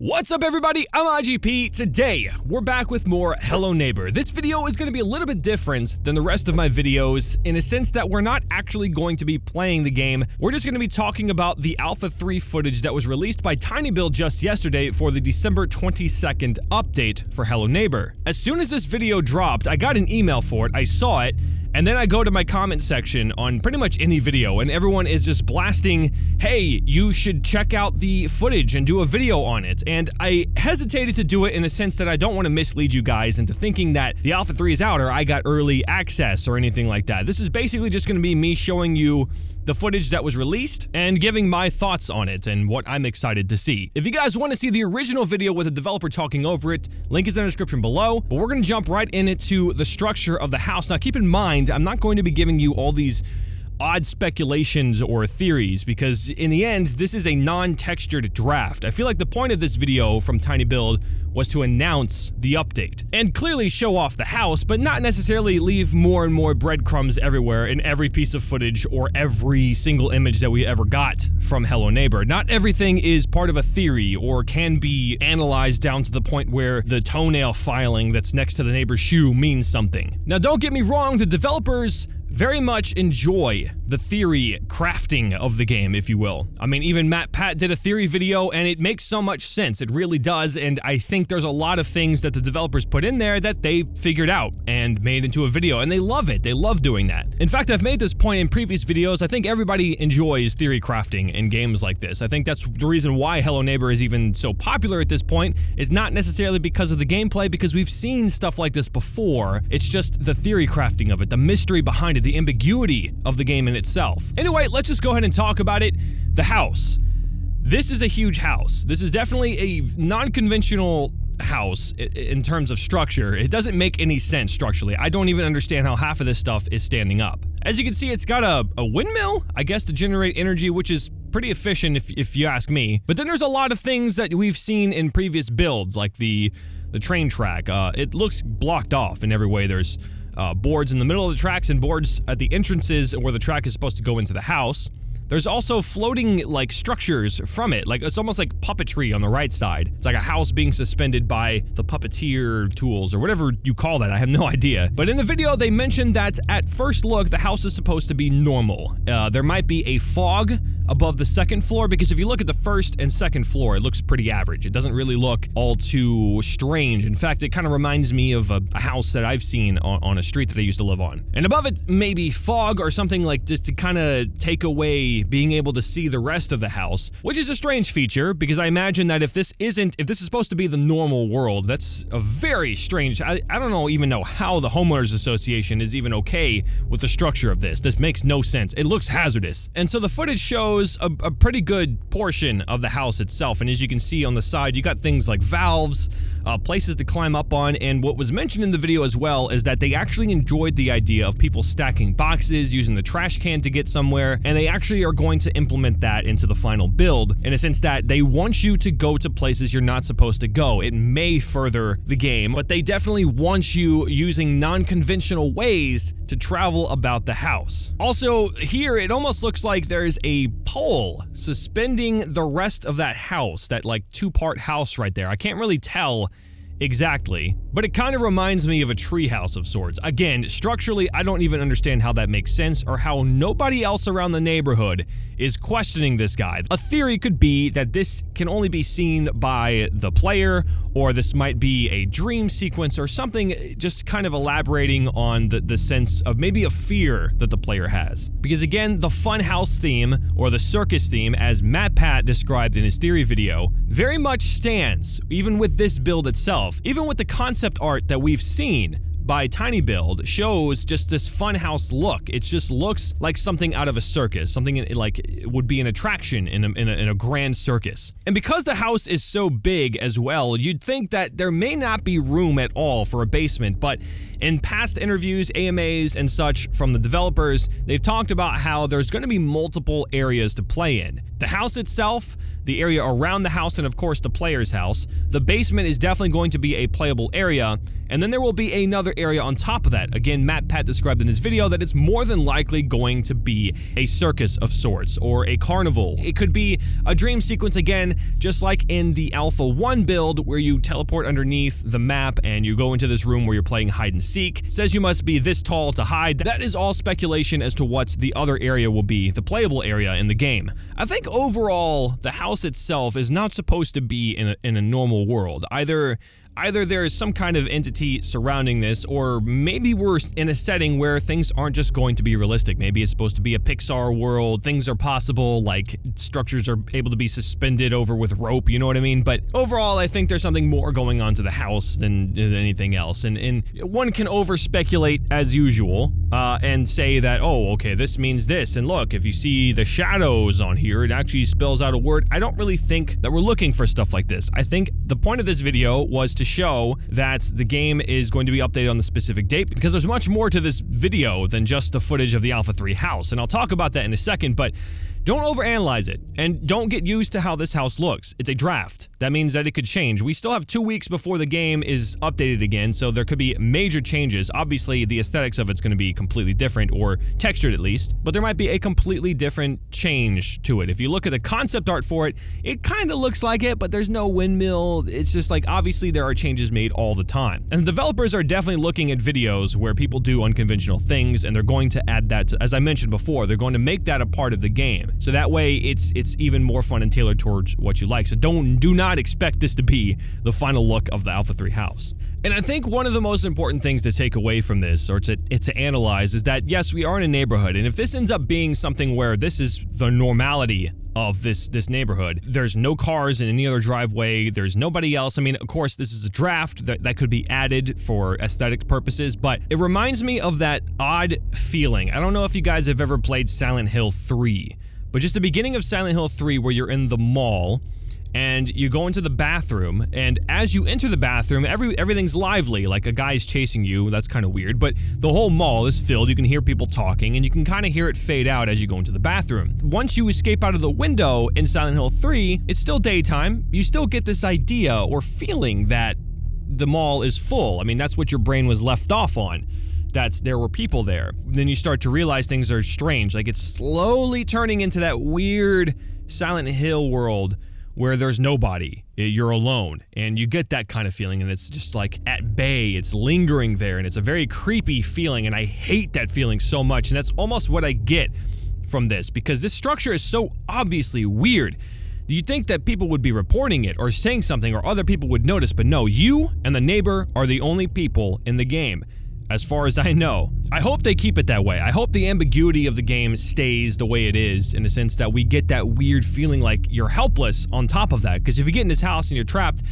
What's up everybody, I'm IGP. Today, we're back with more Hello Neighbor. This video is going to be a little bit different than the rest of my videos in a sense that we're not actually going to be playing the game. We're just going to be talking about the Alpha 3 footage that was released by tinyBuild just yesterday for the December 22nd update for Hello Neighbor. As soon as this video dropped, I got an email for it, I saw it, and then I go to my comment section on pretty much any video and everyone is just blasting, hey, you should check out the footage and do a video on it. And I hesitated to do it in the sense that I don't want to mislead you guys into thinking that the Alpha 3 is out or I got early access or anything like that. This is basically just going to be me showing you the footage that was released and giving my thoughts on it and what I'm excited to see. If you guys want to see the original video with the developer talking over it, link is in the description below, but we're going to jump right into the structure of the house. Now keep in mind, I'm not going to be giving you all these odd speculations or theories because in the end, this is a non-textured draft. I feel like the point of this video from tinyBuild was to announce the update and clearly show off the house, but not necessarily leave more and more breadcrumbs everywhere in every piece of footage or every single image that we ever got from Hello Neighbor. Not everything is part of a theory or can be analyzed down to the point where the toenail filing that's next to the neighbor's shoe means something. Now don't get me wrong, the developers very much enjoy the theory crafting of the game, if you will. I mean, even MatPat did a theory video and it makes so much sense. It really does, and I think there's a lot of things that the developers put in there that they figured out and made into a video, and they love it. They love doing that. In fact, I've made this point in previous videos. I think everybody enjoys theory crafting in games like this. I think that's the reason why Hello Neighbor is even so popular at this point, is not necessarily because of the gameplay, because we've seen stuff like this before. It's just the theory crafting of it, the mystery behind it, the ambiguity of the game in itself. Anyway, let's just go ahead and talk about it. The house. This is a huge house. This is definitely a non-conventional house in terms of structure. It doesn't make any sense structurally. I don't even understand how half of this stuff is standing up. As you can see, it's got a windmill, I guess, to generate energy, which is pretty efficient if you ask me. But then there's a lot of things that we've seen in previous builds, like the train track. It looks blocked off in every way. There's boards in the middle of the tracks and boards at the entrances where the track is supposed to go into the house. There's also floating, like, structures from it. Like, it's almost like puppetry on the right side. It's like a house being suspended by the puppeteer tools or whatever you call that. I have no idea. But in the video, they mentioned that at first look, the house is supposed to be normal. There might be a fog above the second floor because if you look at the first and second floor, it looks pretty average. It doesn't really look all too strange. In fact, it kind of reminds me of a house that I've seen on a street that I used to live on. And above it, maybe fog or something like just to kind of take away being able to see the rest of the house, which is a strange feature because I imagine that if this is supposed to be the normal world, that's a very strange. I don't even know how the homeowners association is even okay with the structure of this. This makes no sense. It looks hazardous. And so the footage shows a pretty good portion of the house itself. And as you can see on the side, you got things like valves, places to climb up on. And what was mentioned in the video as well is that they actually enjoyed the idea of people stacking boxes, using the trash can to get somewhere, and they actually are going to implement that into the final build in a sense that they want you to go to places you're not supposed to go. It may further the game, but they definitely want you using non-conventional ways to travel about the house. Also, here it almost looks like there's a pole suspending the rest of that house, that like two-part house right there. I can't really tell exactly, but it kind of reminds me of a treehouse of sorts. Again, structurally, I don't even understand how that makes sense or how nobody else around the neighborhood is questioning this guy. A theory could be that this can only be seen by the player, or this might be a dream sequence or something, just kind of elaborating on the sense of maybe a fear that the player has. Because again, the funhouse theme, or the circus theme, as MatPat described in his theory video, very much stands, even with this build itself. Even with the concept art that we've seen by tinyBuild shows just this funhouse look. It just looks like something out of a circus, something like it would be an attraction in a grand circus. And because the house is so big as well, you'd think that there may not be room at all for a basement, but in past interviews, AMAs, and such from the developers, they've talked about how there's going to be multiple areas to play in. The house itself, the area around the house, and of course the player's house. The basement is definitely going to be a playable area, and then there will be another area on top of that. Again, MatPat described in his video that it's more than likely going to be a circus of sorts, or a carnival. It could be a dream sequence again, just like in the Alpha 1 build, where you teleport underneath the map and you go into this room where you're playing hide and seek. It says you must be this tall to hide. That is all speculation as to what the other area will be, the playable area in the game. I think overall, the house itself is not supposed to be in a normal world. Either there is some kind of entity surrounding this, or maybe we're in a setting where things aren't just going to be realistic. Maybe it's supposed to be a Pixar world. Things are possible, like structures are able to be suspended over with rope, you know what I mean? But overall, I think there's something more going on to the house than anything else. And one can over-speculate as usual, and say that, oh, okay, this means this. And look, if you see the shadows on here, it actually spells out a word. I don't really think that we're looking for stuff like this. I think the point of this video was to show that the game is going to be updated on the specific date, because there's much more to this video than just the footage of the Alpha 3 house, and I'll talk about that in a second, but don't overanalyze it, and don't get used to how this house looks. It's a draft. That means that it could change. We still have 2 weeks before the game is updated again, so there could be major changes. Obviously, the aesthetics of it's going to be completely different, or textured at least, but there might be a completely different change to it. If you look at the concept art for it, it kind of looks like it, but there's no windmill. It's just like, obviously, there are changes made all the time. And the developers are definitely looking at videos where people do unconventional things, and they're going to add that to, as I mentioned before, they're going to make that a part of the game. So that way, it's even more fun and tailored towards what you like. So do not expect this to be the final look of the Alpha 3 house. And I think one of the most important things to take away from this, or to analyze, is that yes, we are in a neighborhood, and if this ends up being something where this is the normality of this neighborhood, there's no cars in any other driveway, there's nobody else. I mean, of course, this is a draft that could be added for aesthetic purposes, but it reminds me of that odd feeling. I don't know if you guys have ever played Silent Hill 3, but just the beginning of Silent Hill 3 where you're in the mall, and you go into the bathroom, and as you enter the bathroom, everything's lively, like a guy's chasing you. That's kind of weird, but the whole mall is filled. You can hear people talking, and you can kind of hear it fade out as you go into the bathroom. Once you escape out of the window in Silent Hill 3, it's still daytime. You still get this idea or feeling that the mall is full. I mean, that's what your brain was left off on. There were people there. Then you start to realize things are strange. Like, it's slowly turning into that weird Silent Hill world where there's nobody, you're alone, and you get that kind of feeling, and it's just like at bay, it's lingering there, and it's a very creepy feeling, and I hate that feeling so much, and that's almost what I get from this, because this structure is so obviously weird. You'd think that people would be reporting it, or saying something, or other people would notice, but no, you and the neighbor are the only people in the game, as far as I know. I hope they keep it that way. I hope the ambiguity of the game stays the way it is, in the sense that we get that weird feeling like you're helpless on top of that, because if you get in this house and you're trapped,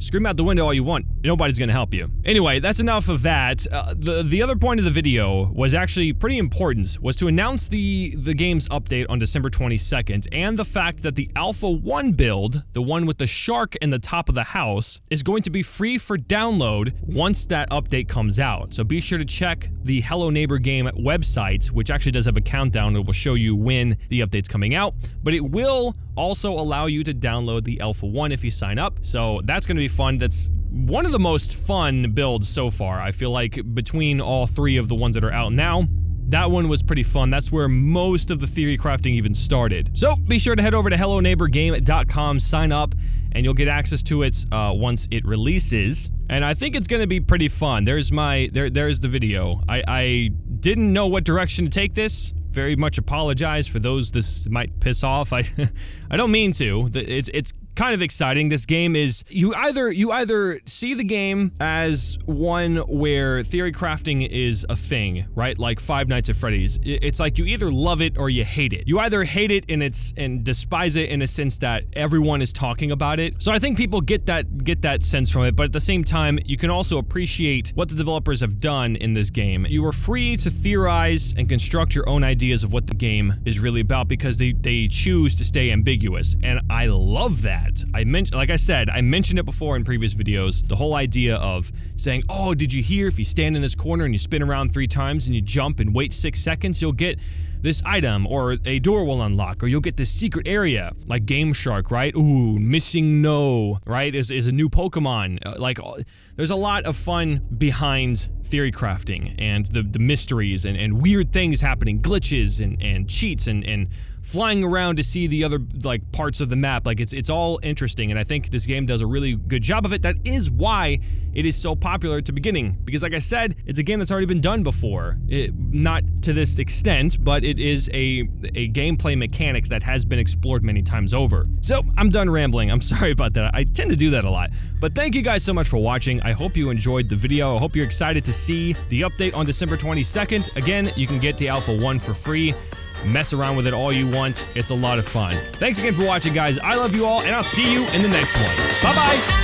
scream out the window all you want, nobody's gonna help you. Anyway, that's enough of that. The other point of the video was actually pretty important, was to announce the game's update on December 22nd, and the fact that the Alpha 1 build, the one with the shark in the top of the house, is going to be free for download once that update comes out. So be sure to check the Hello Neighbor game website, which actually does have a countdown. It will show you when the update's coming out, but it will also allow you to download the Alpha 1 if you sign up. So that's going to be fun. That's one of the most fun builds so far. I feel like between all three of the ones that are out now, that one was pretty fun. That's where most of the theory crafting even started. So be sure to head over to helloneighborgame.com, sign up, and you'll get access to it once it releases. And I think it's going to be pretty fun. There's the video. I didn't know what direction to take this. Very much apologize for those this might piss off. I don't mean to. It's kind of exciting. This game is, you either see the game as one where theory crafting is a thing, right? Like Five Nights at Freddy's. It's like you either love it or you hate it. You either hate it and despise it in a sense that everyone is talking about it. So I think people get that sense from it, but at the same time, you can also appreciate what the developers have done in this game. You are free to theorize and construct your own ideas of what the game is really about, because they choose to stay ambiguous, and I love that. that. Like I said, I mentioned it before in previous videos, the whole idea of saying, oh, did you hear if you stand in this corner and you spin around 3 times and you jump and wait 6 seconds, you'll get this item, or a door will unlock, or you'll get this secret area, like Game Shark, right? Ooh, Missing No, right, is a new Pokemon. There's a lot of fun behind theory crafting, and the mysteries, and weird things happening, glitches, and cheats, and flying around to see the other, like, parts of the map. Like, it's all interesting, and I think this game does a really good job of it. That is why it is so popular at the beginning, because like I said, it's a game that's already been done before. Not to this extent, but it is a gameplay mechanic that has been explored many times over. So, I'm done rambling. I'm sorry about that. I tend to do that a lot. But thank you guys so much for watching. I hope you enjoyed the video. I hope you're excited to see the update on December 22nd. Again, you can get the Alpha 1 for free. Mess around with it all you want. It's a lot of fun. Thanks again for watching, guys. I love you all, and I'll see you in the next one. Bye-bye!